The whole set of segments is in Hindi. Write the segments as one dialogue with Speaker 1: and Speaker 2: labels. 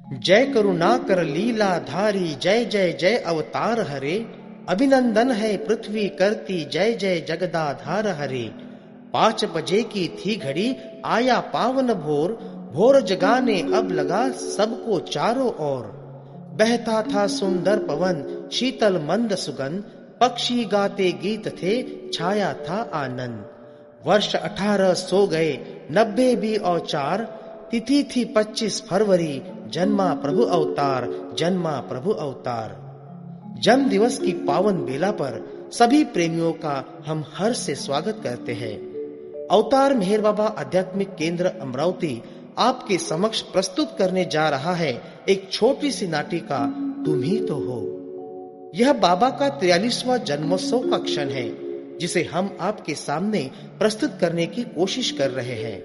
Speaker 1: जय करुणा कर लीला धारी, जय जय जय अवतार हरे। अभिनंदन है पृथ्वी करती, जय जय जगदाधार हरे। 5 बजे की थी घड़ी, आया पावन भोर, भोर जगाने अब लगा सबको चारों ओर। बहता था सुंदर पवन, शीतल मंद सुगंध, पक्षी गाते गीत थे, छाया था आनंद। वर्ष 18 सो गए, 90 भी औचार, तिथि थी 25 फरवरी, जन्मा प्रभु अवतार, जन्मा प्रभु अवतार। जन्म दिवस की पावन बेला पर सभी प्रेमियों का हम हर्ष से स्वागत करते हैं। अवतार मेहर बाबा आध्यात्मिक केंद्र अमरावती आपके समक्ष प्रस्तुत करने जा रहा है एक छोटी सी नाटिका, तुम ही तो हो। यह बाबा का 43वां जन्मोत्सव का क्षण है, जिसे हम आपके सामने प्रस्तुत करने की कोशिश कर रहे हैं।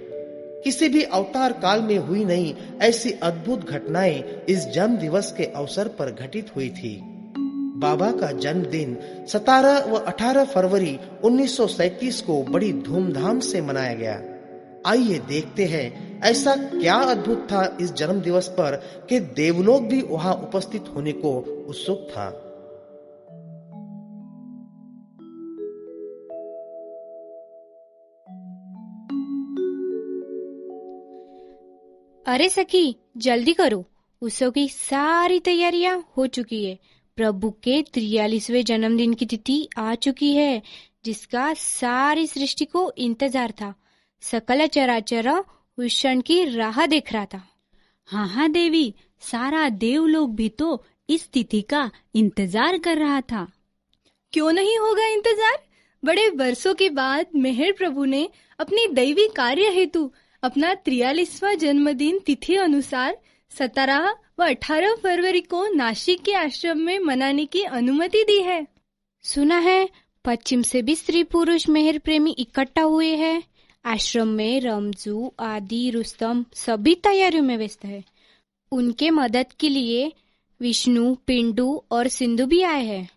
Speaker 1: किसी भी अवतार काल में हुई नहीं ऐसी अद्भुत घटनाएं इस जन्म दिवस के अवसर पर घटित हुई थी। बाबा का जन्मदिन 17 व 18 फरवरी 1937 को बड़ी धूमधाम से मनाया गया। आइए देखते हैं ऐसा क्या अद्भुत था इस जन्म दिवस पर कि देवलोक भी वहां उपस्थित होने को उत्सुक था।
Speaker 2: अरे सखी, जल्दी करो, उत्सव की सारी तैयारियां हो चुकी है। प्रभु के 43वें जन्मदिन की तिथि आ चुकी है, जिसका सारी सृष्टि को इंतजार था। सकल चराचर उस क्षण की राह देख रहा था।
Speaker 3: हाँ हाँ देवी, सारा देवलोक भी तो इस तिथि का इंतजार कर रहा था।
Speaker 4: क्यों नहीं होगा इंतजार? बड़े वर्षों के बाद मेहर प्रभु ने अपनी दैवी कार्य हेतु अपना 43वां जन्मदिन तिथि अनुसार 17 व 18 फरवरी को नासिक के आश्रम में मनाने की अनुमति दी है।
Speaker 2: सुना है पश्चिम से भी स्त्री पुरुष मेहर प्रेमी इकट्ठा हुए हैं। आश्रम में रमजू, आदि, रुस्तम सभी तैयारियों में व्यस्त है। उनके मदद के लिए विष्णु, पिंडू और सिंधु भी आए हैं।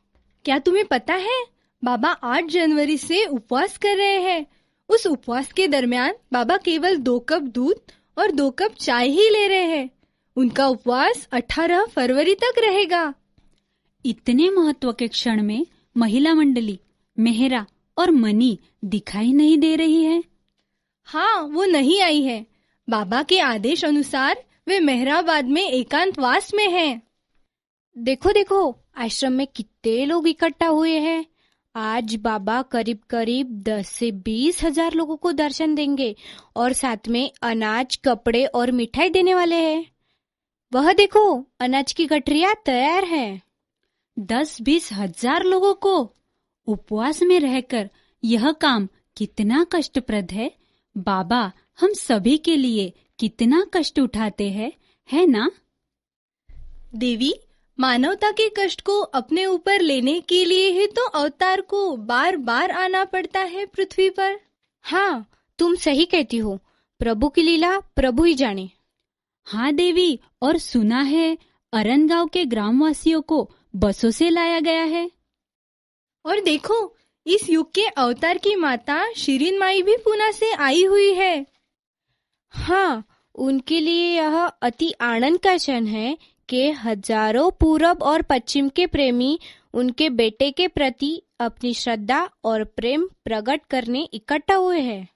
Speaker 4: क्या तुम्हें पता है, बाबा 8 जनवरी से उपवास कर रहे हैं। उस उपवास के दरमियान बाबा केवल 2 कप दूध और 2 कप चाय ही ले रहे हैं। उनका उपवास 18 फरवरी तक रहेगा।
Speaker 3: इतने महत्व के क्षण में महिला मंडली मेहरा और मनी दिखाई नहीं दे रही है।
Speaker 4: हाँ, वो नहीं आई है। बाबा के आदेश अनुसार वे मेहराबाद में एकांतवास में हैं।
Speaker 2: देखो देखो, आश्रम में कितने लोग इकट्ठा हुए हैं। आज बाबा करीब करीब 10 से 20 हजार लोगों को दर्शन देंगे और साथ में अनाज, कपड़े और मिठाई देने वाले हैं। वह देखो, अनाज की गठरियां तैयार हैं।
Speaker 3: 10-20 हजार लोगों को उपवास में रहकर यह काम कितना कष्टप्रद है। बाबा हम सभी के लिए कितना कष्ट उठाते हैं, है ना?
Speaker 4: देवी, मानवता के कष्ट को अपने ऊपर लेने के लिए ही तो अवतार को बार बार आना पड़ता है पृथ्वी पर।
Speaker 2: हाँ, तुम सही कहती हो। प्रभु की लीला प्रभु ही जाने।
Speaker 3: हाँ देवी, और सुना है अरन गांव के ग्रामवासियों को बसों से लाया गया है।
Speaker 4: और देखो, इस युग के अवतार की माता शिरीन माई भी पूना से आई हुई है।
Speaker 2: हाँ, उनके लिए यह अति आनंद का क्षण है कि हजारों पूरब और पश्चिम के प्रेमी उनके बेटे के प्रति अपनी श्रद्धा और प्रेम प्रकट करने इकट्ठा हुए हैं।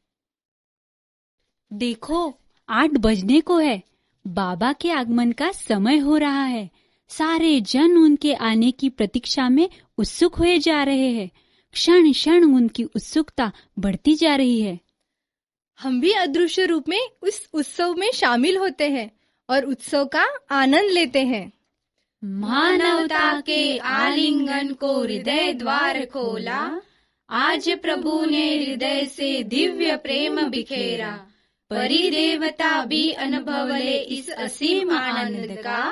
Speaker 3: देखो, 8 बजने को है। बाबा के आगमन का समय हो रहा है। सारे जन उनके आने की प्रतीक्षा में उत्सुक हुए जा रहे हैं। क्षण क्षण उनकी उत्सुकता बढ़ती जा रही है।
Speaker 4: हम भी अदृश्य रूप में उस उत्सव में शामिल होते हैं और उत्सव का आनंद लेते हैं।
Speaker 5: मानवता के आलिंगन को हृदय द्वार खोला, आज प्रभु ने हृदय से दिव्य प्रेम बिखेरा। परिदेवता भी अनुभव ले इस असीम आनंद का,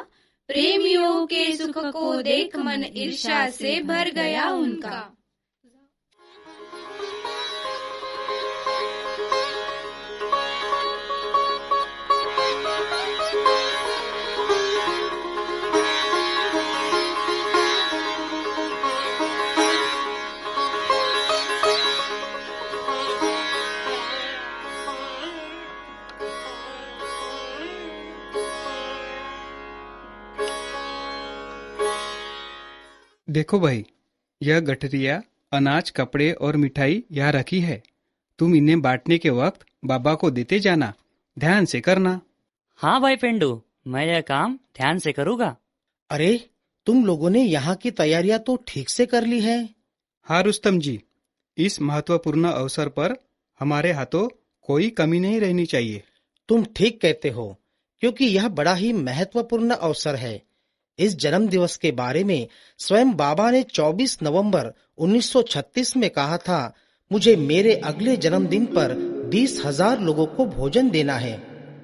Speaker 5: प्रेमियों के सुख को देख मन ईर्ष्या से भर गया उनका।
Speaker 6: देखो भाई, यह गठरिया, अनाज, कपड़े और मिठाई यहाँ रखी है। तुम इन्हें बांटने के वक्त बाबा को देते जाना, ध्यान से करना।
Speaker 7: हाँ भाई पेंडू, मैं यह काम ध्यान से करूँगा।
Speaker 1: अरे, तुम लोगों ने यहाँ की तैयारियां तो ठीक से कर ली है।
Speaker 6: हाँ रुस्तम जी, इस महत्वपूर्ण अवसर पर हमारे हाथों कोई कमी नहीं रहनी चाहिए।
Speaker 1: तुम ठीक कहते हो, क्योंकि यह बड़ा ही महत्वपूर्ण अवसर है। इस जन्म दिवस के बारे में स्वयं बाबा ने 24 नवंबर 1936 में कहा था, मुझे मेरे अगले जन्मदिन पर 20,000 लोगों को भोजन देना है।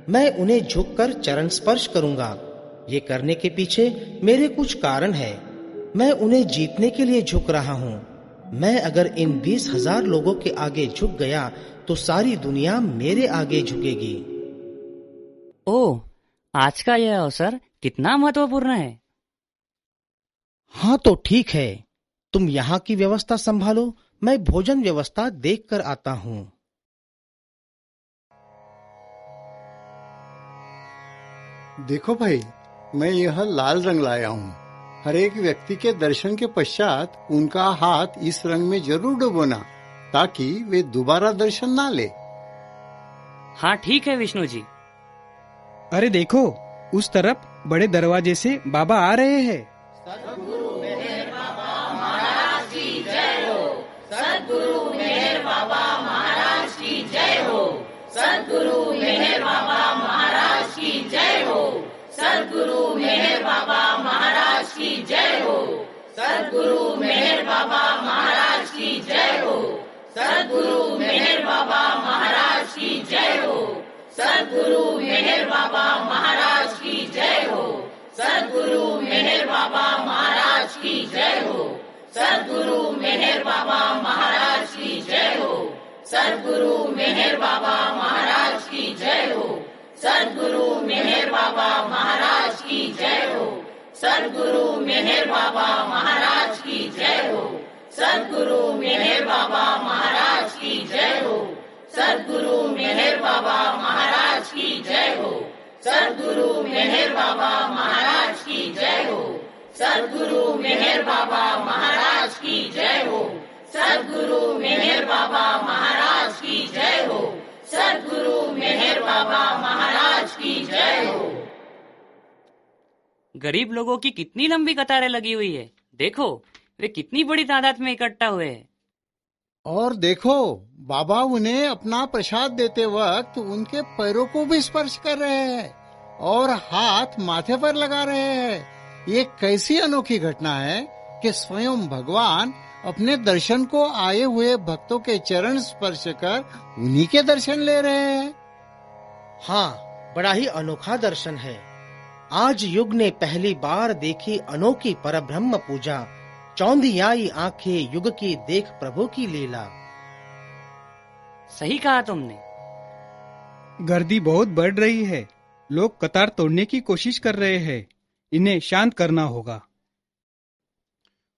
Speaker 1: मैं उन्हें झुककर चरण स्पर्श करूंगा। ये करने के पीछे मेरे कुछ कारण है। मैं उन्हें जीतने के लिए झुक रहा हूँ। मैं अगर इन 20,000 लोगों के आगे झुक गया तो सारी दुनिया मेरे आगे झुकेगी।
Speaker 7: ओह, आज का यह अवसर कितना महत्वपूर्ण है।
Speaker 1: हाँ तो ठीक है, तुम यहाँ की व्यवस्था संभालो, मैं भोजन व्यवस्था देख कर आता हूँ।
Speaker 8: देखो भाई, मैं यह लाल रंग लाया हूँ। हर एक व्यक्ति के दर्शन के पश्चात उनका हाथ इस रंग में जरूर डुबोना, ताकि वे दोबारा दर्शन ना ले।
Speaker 7: हाँ ठीक है विष्णु जी।
Speaker 6: अरे देखो, उस तरफ बड़े दरवाजे से बाबा आ रहे हैं।
Speaker 5: सद्गुरु मेहर बाबा महाराज की जय हो। सद्गुरु मेहर बाबा महाराज की जय हो। सद्गुरु मेहर बाबा महाराज की जय हो। सद्गुरु मेहर बाबा महाराज की जय हो। सद्गुरु मेहर बाबा महाराज की जय हो। सद्गुरु मेहर बाबा महाराज की जय हो। सद्गुरु मेहर बाबा महाराज की जय हो। सद्गुरु मेहर बाबा महाराज की जय हो। सद्गुरु मेहर बाबा महाराज की जय हो। सद्गुरु मेहर बाबा महाराज की जय हो। सद्गुरु मेहर बाबा महाराज की जय हो। सद्गुरु मेहर बाबा महाराज की जय हो। सद्गुरु मेहर बाबा महाराज की जय हो। सद्गुरु मेहर बाबा महाराज की जय हो। सद्गुरु मेहर बाबा महाराज की जय हो। सद्गुरु मेहर बाबा महाराज की जय हो। सद्गुरु मेहर बाबा महाराज की जय हो। सद्गुरु मेहर बाबा महाराज की जय हो।
Speaker 7: गरीब लोगों की कितनी लंबी कतारें लगी हुई है। देखो, वे कितनी बड़ी तादाद में इकट्ठा हुए हैं।
Speaker 8: और देखो, बाबा उन्हें अपना प्रसाद देते वक्त उनके पैरों को भी स्पर्श कर रहे हैं और हाथ माथे पर लगा रहे हैं। ये कैसी अनोखी घटना है कि स्वयं भगवान अपने दर्शन को आए हुए भक्तों के चरण स्पर्श कर उन्हीं के दर्शन ले रहे हैं।
Speaker 1: हाँ, बड़ा ही अनोखा दर्शन है। आज युग ने पहली बार देखी अनोखी परब्रह्म पूजा। चौंधी आई आंखें युग की देख प्रभु की लीला।
Speaker 7: सही कहा तुमने।
Speaker 6: गर्दी बहुत बढ़ रही है। लोग कतार तोड़ने की कोशिश कर रहे हैं। इन्हें शांत करना होगा।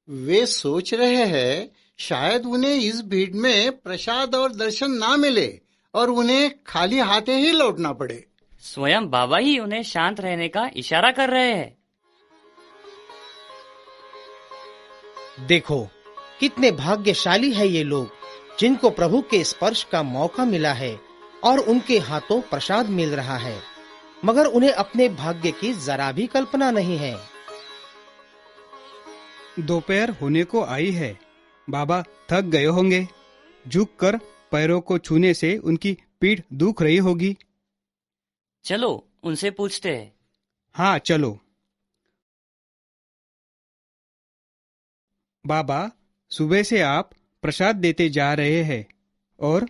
Speaker 8: वे सोच रहे हैं शायद उन्हें इस भीड़ में प्रसाद और दर्शन ना मिले और उन्हें खाली हाथे ही लौटना पड़े।
Speaker 7: स्वयं बाबा ही उन्हें शांत रहने का इशारा कर रहे हैं।
Speaker 1: देखो, कितने भाग्यशाली है ये लोग, जिनको प्रभु के स्पर्श का मौका मिला है और उनके हाथों प्रसाद मिल रहा है, मगर उन्हें अपने भाग्य की जरा भी कल्पना नहीं है।
Speaker 6: दोपहर होने को आई है। बाबा थक गए होंगे। झुककर पैरों को छूने से उनकी पीठ दुख रही होगी।
Speaker 7: चलो उनसे पूछते हैं।
Speaker 6: हाँ चलो। बाबा, सुबह से आप प्रसाद देते जा रहे हैं और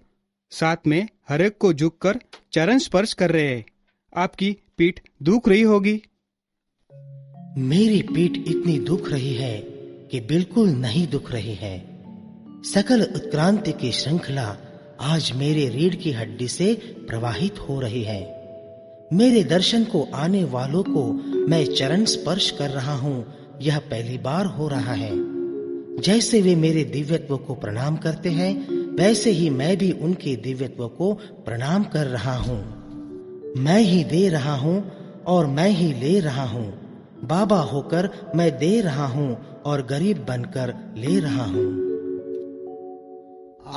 Speaker 6: साथ में हर एक को झुककर चरण स्पर्श कर रहे हैं। आपकी पीठ दुख रही होगी।
Speaker 1: मेरी पीठ इतनी दुख रही है कि बिल्कुल नहीं दुख रही है। सकल उत्क्रांति की श्रृंखला आज मेरे रीढ़ की हड्डी से प्रवाहित हो रही है। मेरे दर्शन को आने वालों को मैं चरण स्पर्श कर रहा हूँ, यह पहली बार हो रहा है। जैसे वे मेरे दिव्यत्व को प्रणाम करते हैं, वैसे ही मैं भी उनके दिव्यत्व को प्रणाम कर रहा हूँ। मैं ही दे रहा हूँ और मैं ही ले रहा हूँ। बाबा होकर मैं दे रहा हूँ और गरीब बनकर ले रहा हूँ।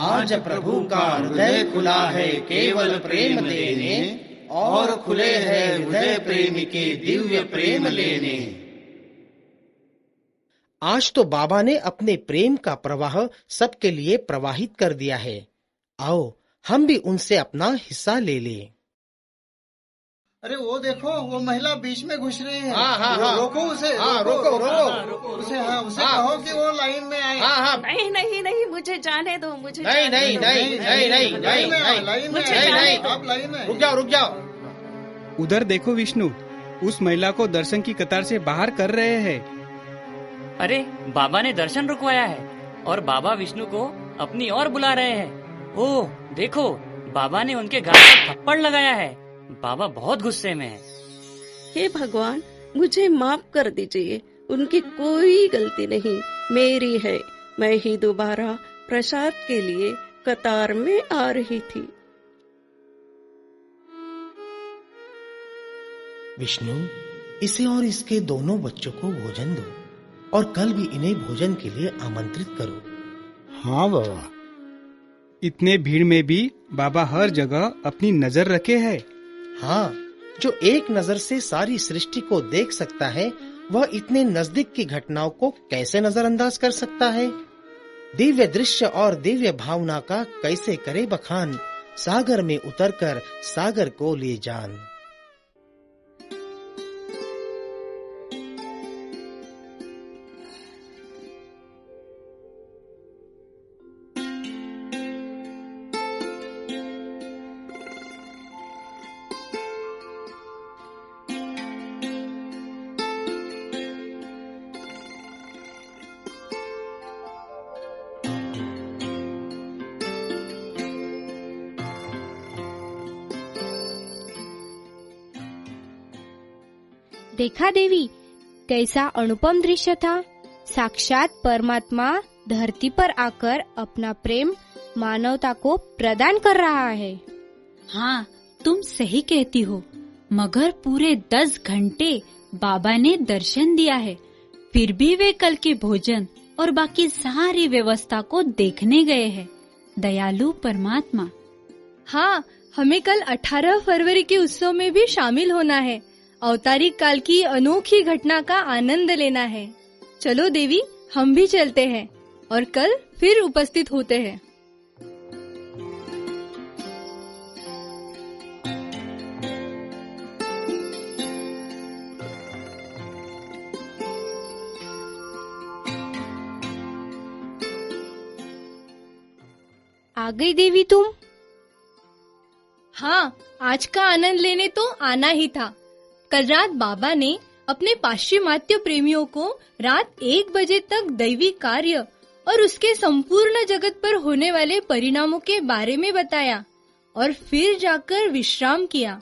Speaker 1: आज प्रभु का हृदय खुला है केवल प्रेम देने, और खुले हैं हृदय प्रेमी के दिव्य प्रेम लेने। आज तो बाबा ने अपने प्रेम का प्रवाह सबके लिए प्रवाहित कर दिया है। आओ हम भी उनसे अपना हिस्सा ले लें।
Speaker 8: अरे वो देखो, वो महिला बीच में घुस रही है।
Speaker 1: हाँ।
Speaker 8: रोको उसे।
Speaker 1: रोको।
Speaker 8: उसे कहो कि वो लाइन में आए।
Speaker 5: नहीं, मुझे जाने दो, मुझे
Speaker 1: नहीं।
Speaker 8: आप लाइन में
Speaker 1: रुक जाओ।
Speaker 6: उधर देखो विष्णु, उस महिला को दर्शन की कतार से बाहर कर रहे हैं।
Speaker 7: अरे बाबा ने दर्शन रुकवाया है और बाबा विष्णु को अपनी ओर बुला रहे हैं। ओह देखो, बाबा ने उनके गाल पर थप्पड़ लगाया है। बाबा बहुत गुस्से में है।
Speaker 5: हे भगवान, मुझे माफ कर दीजिए, उनकी कोई गलती नहीं, मेरी है। मैं ही दोबारा प्रसाद के लिए कतार में आ रही थी।
Speaker 1: विष्णु, इसे और इसके दोनों बच्चों को भोजन दो और कल भी इन्हें भोजन के लिए आमंत्रित करो।
Speaker 8: हाँ बाबा।
Speaker 6: इतने भीड़ में भी बाबा हर जगह अपनी नजर रखे हैं।
Speaker 1: हाँ, जो एक नजर से सारी सृष्टि को देख सकता है, वह इतने नजदीक की घटनाओं को कैसे नजरअंदाज कर सकता है। दिव्य दृश्य और दिव्य भावना का कैसे करे बखान, सागर में उतरकर सागर को ले जान।
Speaker 2: देखा देवी, कैसा अनुपम दृश्य था। साक्षात परमात्मा धरती पर आकर अपना प्रेम मानवता को प्रदान कर रहा है।
Speaker 3: हाँ, तुम सही कहती हो, मगर पूरे 10 घंटे बाबा ने दर्शन दिया है, फिर भी वे कल के भोजन और बाकी सारी व्यवस्था को देखने गए हैं। दयालु परमात्मा।
Speaker 4: हाँ, हमें कल 18 फरवरी के उत्सव में भी शामिल होना है। अवतारिक काल की अनोखी घटना का आनंद लेना है। चलो देवी, हम भी चलते हैं और कल फिर उपस्थित होते हैं।
Speaker 2: आ गई देवी तुम?
Speaker 4: हाँ, आज का आनंद लेने तो आना ही था। कल रात बाबा ने अपने पाश्चिमात्य प्रेमियों को रात 1 बजे तक दैवी कार्य और उसके संपूर्ण जगत पर होने वाले परिणामों के बारे में बताया और फिर जाकर विश्राम किया।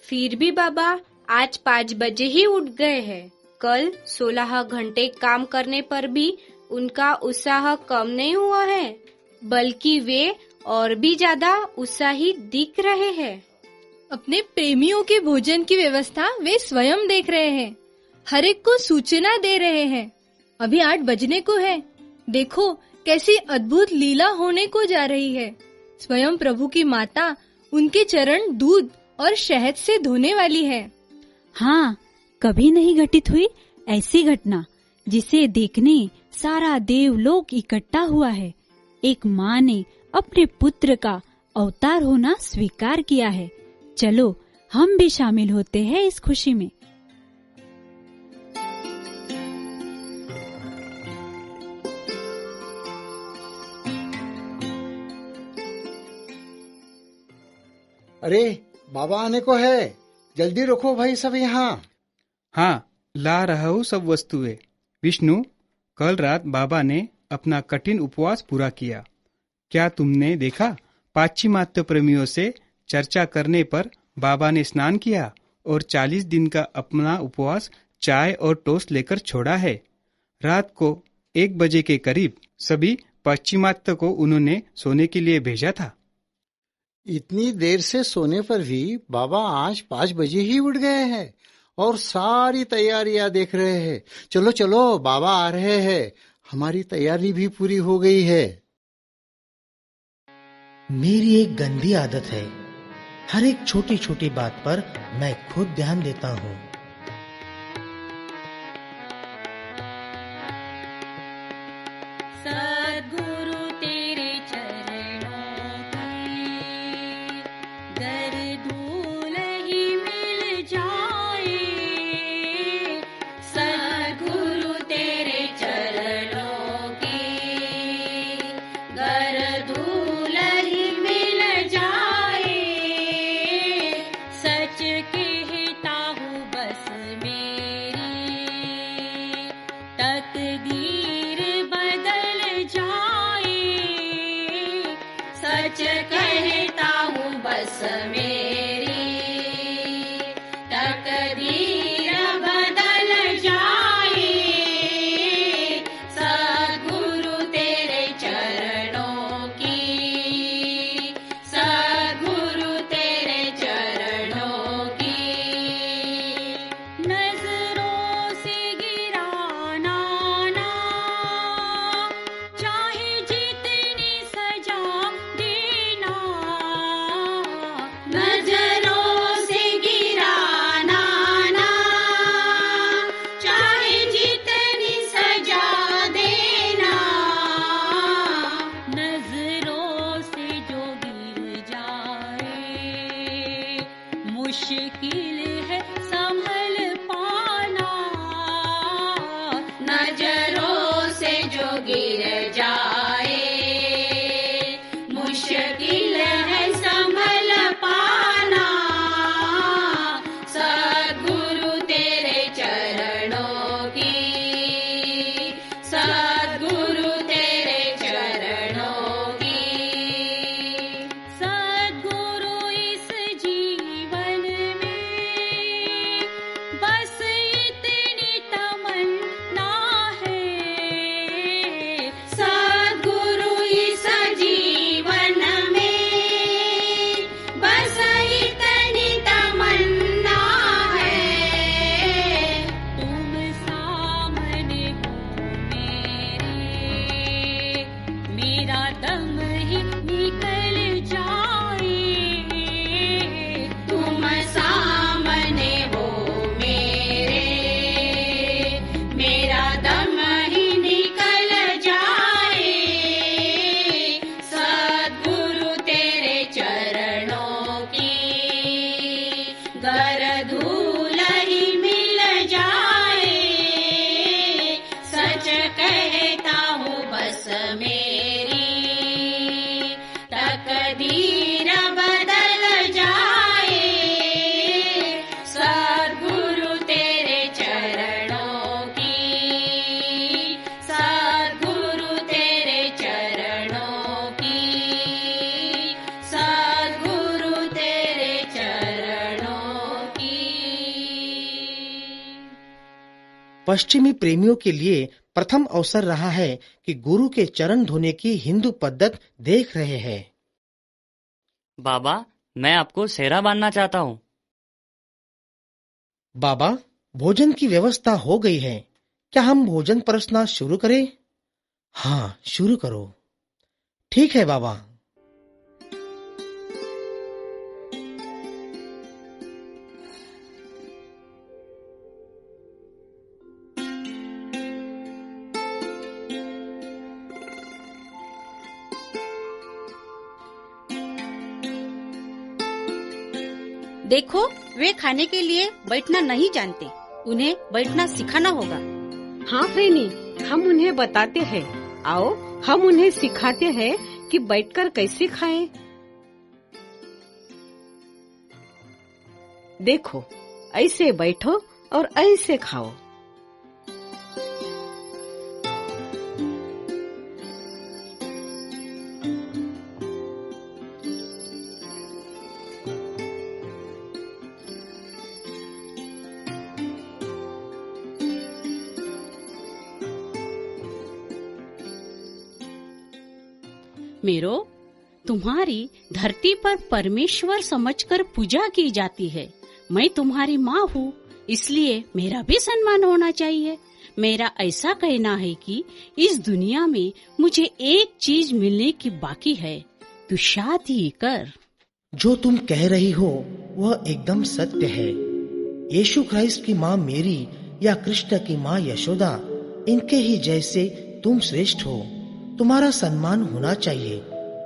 Speaker 2: फिर भी बाबा आज 5 बजे ही उठ गए हैं। कल 16 घंटे काम करने पर भी उनका उत्साह कम नहीं हुआ है, बल्कि वे और भी ज्यादा उत्साही दिख रहे हैं।
Speaker 4: अपने प्रेमियों के भोजन की व्यवस्था वे स्वयं देख रहे हैं, हर एक को सूचना दे रहे हैं। अभी 8 बजने को है। देखो कैसी अद्भुत लीला होने को जा रही है। स्वयं प्रभु की माता उनके चरण दूध और शहद से धोने वाली है।
Speaker 3: हाँ, कभी नहीं घटित हुई ऐसी घटना, जिसे देखने सारा देवलोक इकट्ठा हुआ है। एक माँ ने अपने पुत्र का अवतार होना स्वीकार किया है। चलो हम भी शामिल होते हैं इस खुशी में।
Speaker 8: अरे बाबा आने को है, जल्दी रखो भाई सब यहाँ।
Speaker 6: हाँ, ला रहा हूँ सब वस्तुएं। विष्णु, कल रात बाबा ने अपना कठिन उपवास पूरा किया। क्या तुमने देखा? पाश्चिमात्य प्रेमियों से चर्चा करने पर बाबा ने स्नान किया और 40 दिन का अपना उपवास चाय और टोस्ट लेकर छोड़ा है। रात को 1 बजे के करीब सभी पाश्चिमात्य को उन्होंने सोने के लिए भेजा था।
Speaker 8: इतनी देर से सोने पर भी बाबा आज 5 बजे ही उठ गए हैं और सारी तैयारियां देख रहे हैं। चलो चलो, बाबा आ रहे हैं, हमारी तैयारी भी पूरी हो गई है।
Speaker 1: मेरी एक गंदी आदत है, हर एक छोटी छोटी बात पर मैं खुद ध्यान देता हूँ।
Speaker 3: सद्गुरु तेरे चरणों की गर धूल ही मिल जाए,
Speaker 5: सद्गुरु तेरे चरणों की गर धूल ही मिल जाए,
Speaker 3: सच कहता हूँ बस मेरी तकदीर बदल जाए,
Speaker 5: सच कहता हूँ बस मेरी तकदीर बदल जाए, सद्गुरु तेरे चरणों की, सद्गुरु तेरे चरणों की।
Speaker 3: नजरों से गिराना ना, चाहे जितनी सजा देना,
Speaker 5: नजरों से गिराना ना, चाहे जितनी सजा देना,
Speaker 3: नजरों से जो गिर जाए मुश्किल है संभल पाना,
Speaker 5: नजरों से जो गिर जाए मुश्किल है संभल पाना, सद्गुरु तेरे चरणों की, सद्गुरु तेरे चरणों की।
Speaker 3: सद्गुरु इस जीवन में बस इतनी तमन्ना है,
Speaker 5: सद्गुरु इस जीवन में बस इतनी तमन्ना है,
Speaker 3: तुम सामने हो मेरे, मेरा दम ही निकल जाए,
Speaker 5: तुम सामने हो मेरे, मेरा दम ही निकल जाए, सद्गुरु तेरे चरणों की गर धूल ही मिल जाए, सच कहता हूँ बस मेरी तकदीर बदल जाए, सद्गुरु तेरे चरणों की, सद्गुरु तेरे चरणों की, सद्गुरु तेरे चरणों की।
Speaker 1: पश्चिमी प्रेमियों के लिए प्रथम अवसर रहा है कि गुरु के चरण धोने की हिंदू पद्धत देख रहे हैं।
Speaker 7: बाबा, मैं आपको सेहरा बांधना चाहता हूँ।
Speaker 1: बाबा, भोजन की व्यवस्था हो गई है, क्या हम भोजन परसना शुरू करें? हाँ, शुरू करो। ठीक है बाबा।
Speaker 9: देखो, वे खाने के लिए बैठना नहीं जानते, उन्हें बैठना सिखाना होगा।
Speaker 10: हाँ फ्रेनी, हम उन्हें बताते हैं। आओ, हम उन्हें सिखाते हैं कि बैठकर कैसे खाएं। देखो, ऐसे बैठो और ऐसे खाओ।
Speaker 9: मेरो, तुम्हारी धरती पर परमेश्वर समझकर पूजा की जाती है। मैं तुम्हारी माँ हूँ, इसलिए मेरा भी सम्मान होना चाहिए। मेरा ऐसा कहना है कि इस दुनिया में मुझे एक चीज मिलने की बाकी है, तू शादी कर।
Speaker 1: जो तुम कह रही हो वह एकदम सत्य है। यीशु क्राइस्ट की माँ मेरी या कृष्ण की माँ यशोदा, इनके ही जैसे तुम श्रेष्ठ हो। तुम्हारा सम्मान होना चाहिए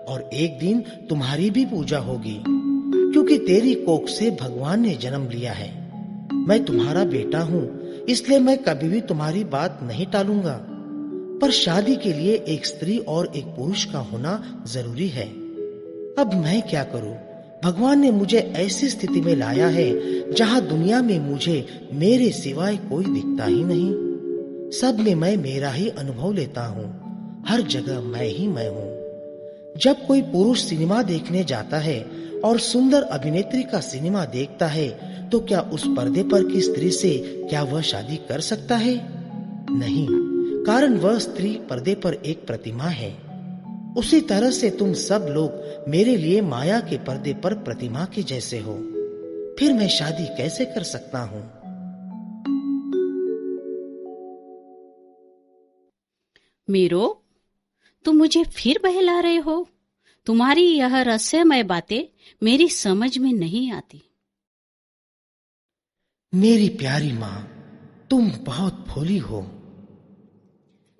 Speaker 1: और एक दिन तुम्हारी भी पूजा होगी, क्योंकि तेरी कोख से भगवान ने जन्म लिया है। मैं तुम्हारा बेटा हूँ, इसलिए मैं कभी भी तुम्हारी बात नहीं टालूंगा। पर शादी के लिए एक स्त्री और एक पुरुष का होना जरूरी है। अब मैं क्या करूँ? भगवान ने मुझे ऐसी स्थिति में लाया है जहाँ दुनिया में मुझे मेरे सिवाय कोई दिखता ही नहीं। सब में मैं मेरा ही अनुभव लेता हूँ। हर जगह मैं ही मैं हूँ। जब कोई पुरुष सिनेमा देखने जाता है और सुंदर अभिनेत्री का सिनेमा देखता है, तो क्या उस पर्दे पर की स्त्री से क्या वह शादी कर सकता है? नहीं, कारण वह स्त्री पर्दे पर एक प्रतिमा है। उसी तरह से तुम सब लोग मेरे लिए माया के पर्दे पर प्रतिमा के जैसे हो। फिर मैं शादी कैसे कर सकता हूँ?
Speaker 9: मीरो, तुम मुझे फिर बहला रहे हो। तुम्हारी यह रहस्यमय बातें मेरी समझ में नहीं आती।
Speaker 1: मेरी प्यारी माँ, तुम बहुत भोली हो।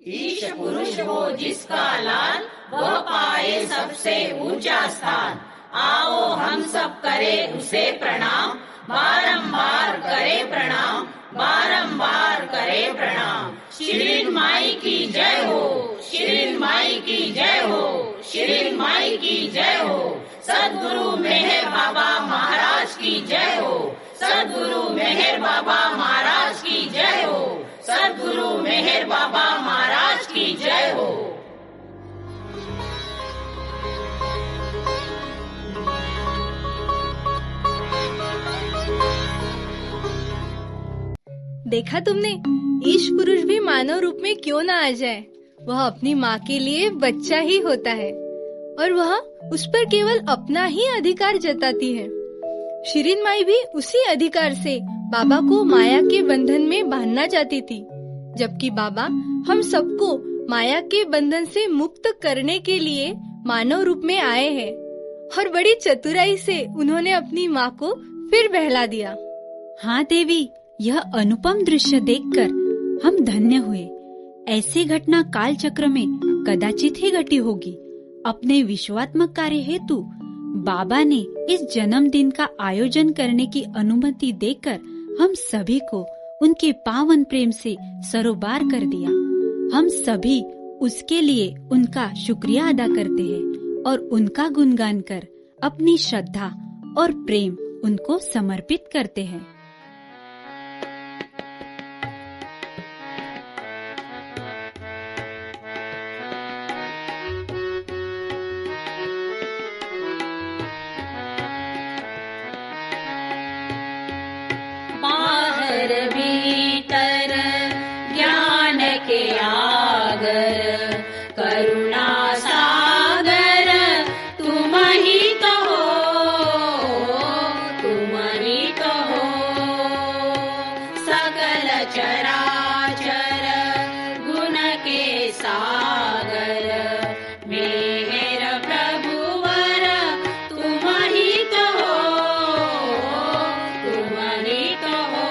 Speaker 5: ईश पुरुष हो जिसका लाल, वह पाए सबसे ऊंचा स्थान। आओ हम सब करें उसे प्रणाम, बारंबार करे प्रणाम, बारंबार करे प्रणाम। शिरीन माई की जय हो, शिरीन माई की जय हो, शिरीन माई की जय हो। सद्गुरु मेहर बाबा महाराज की जय हो, सद्गुरु मेहर बाबा महाराज की जय हो, सद्गुरु मेहर बाबा महाराज की जय हो।
Speaker 4: देखा तुमने, ईश पुरुष भी मानव रूप में क्यों ना आ जाए। वह अपनी माँ के लिए बच्चा ही होता है और वह उस पर केवल अपना ही अधिकार जताती है। शिरीन माई भी उसी अधिकार से बाबा को माया के बंधन में बांधना चाहती थी, जबकि बाबा हम सबको माया के बंधन से मुक्त करने के लिए मानव रूप में आए हैं और बड़ी चतुराई से उन्होंने अपनी माँ को फिर बहला दिया।
Speaker 3: हाँ देवी, यह अनुपम दृश्य देखकर हम धन्य हुए। ऐसी घटना काल चक्र में कदाचित ही घटी होगी। अपने विश्वात्मक कार्य हेतु बाबा ने इस जन्मदिन का आयोजन करने की अनुमति देकर हम सभी को उनके पावन प्रेम से सरोबार कर दिया। हम सभी उसके लिए उनका शुक्रिया अदा करते हैं और उनका गुणगान कर अपनी श्रद्धा और प्रेम उनको समर्पित करते हैं।
Speaker 5: बाहर भीतर ज्ञान के आगर, करुणा सागर तुम ही तो हो, तुम ही तो हो। सकल चराचर गुण के सागर, मेहर प्रभुवर तुम ही तो हो, तुम ही तो हो।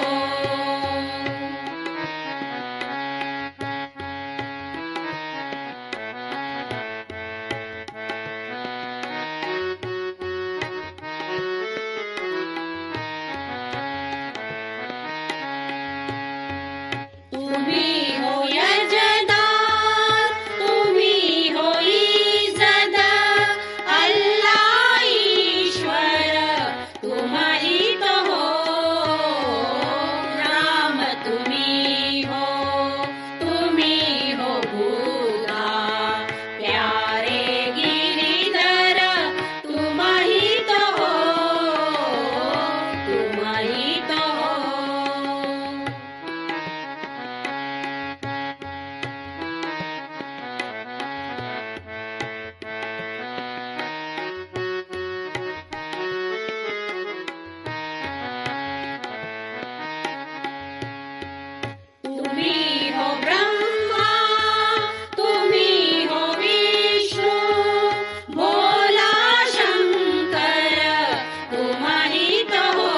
Speaker 9: तुम्ही हो ब्रह्मा, तुम्ही हो विष्णू, भोला शंकर तुम ही तो हो।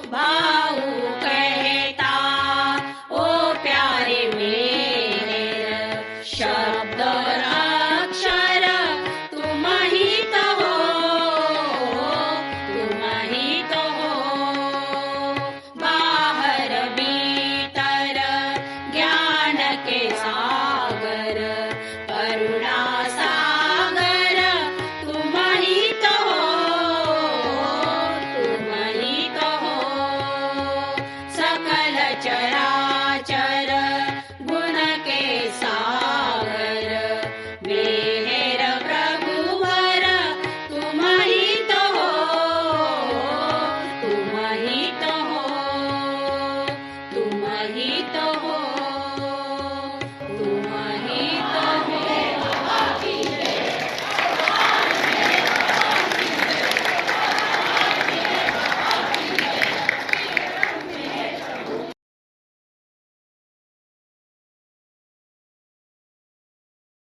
Speaker 9: भाऊ कहता ओ प्यारे मेरे, शब्द और अक्षर तुम ही तो हो, तुम ही तो हो। बाहर भीतर ज्ञान के सागर, करुणा सागर तुम ही तो हो, तुम ही तो हो। सकल चरा